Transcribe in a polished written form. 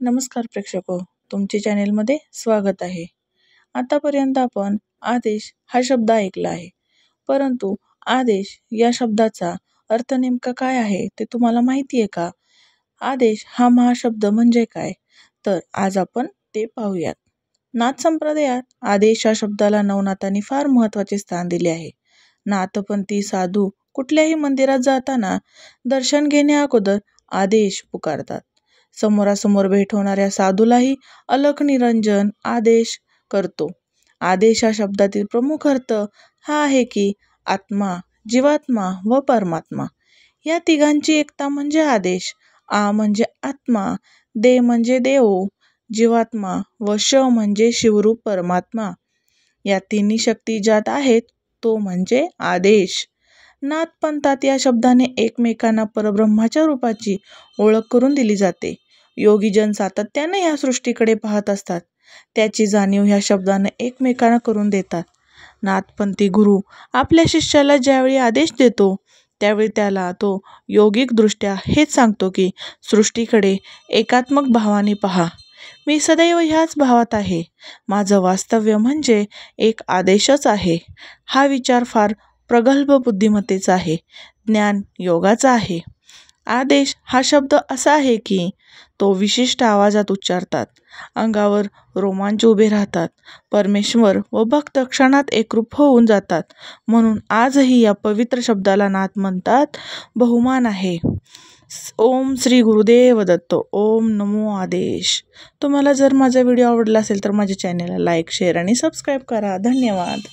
नमस्कार प्रेक्षको, तुमच्या चॅनेलमध्ये स्वागत आहे। आतापर्यंत आपण आदेश हा शब्द ऐकला आहे, परंतु आदेश या शब्दाचा अर्थ नेमका काय आहे ते तुम्हाला माहिती आहे का? आदेश हा महाशब्द म्हणजे काय? तर आज आपण ते पाहूयात। नाथ संप्रदायात आदेश या शब्दाला नवनाथांनी फार महत्त्वाचे स्थान दिले आहे। नाथपंथी साधू कुठल्याही मंदिरात जाताना दर्शन घेण्या अगोदर आदेश पुकारतात। समोरासमोर भेट होणाऱ्या साधूलाही अलख निरंजन आदेश करतो। आदेश या शब्दातील प्रमुख अर्थ हा आहे की आत्मा, जीवात्मा व परमात्मा या तिघांची एकता म्हणजे आदेश। आ म्हणजे आत्मा, दे म्हणजे देव, जीवात्मा व श म्हणजे शिवरूप परमात्मा। या तिन्ही शक्ती ज्यात आहेत तो म्हणजे आदेश। नाथपंथात या शब्दाने एकमेकांना परब्रह्माच्या रूपाची ओळख करून दिली जाते। योगीजन सातत्याने या सृष्टीकडे पाहत असतात, त्याची जाणीव ह्या शब्दाने एकमेकांना करून देतात। नाथपंथी गुरु आपल्या शिष्याला ज्यावेळी आदेश देतो त्यावेळी त्याला तो योगिक दृष्ट्या हेच सांगतो की सृष्टीकडे एकात्मक भावाने पहा, मी सदैव ह्याच भावात आहे, माझं वास्तव्य म्हणजे एक आदेशच आहे। हा विचार फार प्रगल्भ बुद्धिमत्तेचा आहे, ज्ञान योगाचा आहे। आदेश हा शब्द असा आहे की तो विशिष्ट आवाजात उच्चारतात, अंगावर रोमांच उभे राहतात, परमेश्वर व भक्त क्षणात एकरूप होऊन जातात। म्हणून आजही या पवित्र शब्दाला नाथ म्हणतात बहुमान आहे। ओम श्री गुरुदेव दत्त। ओम नमो आदेश। तुम्हाला जर माझा व्हिडिओ आवडला असेल तर माझ्या चॅनेलला लाईक, शेअर आणि सबस्क्राईब करा। धन्यवाद।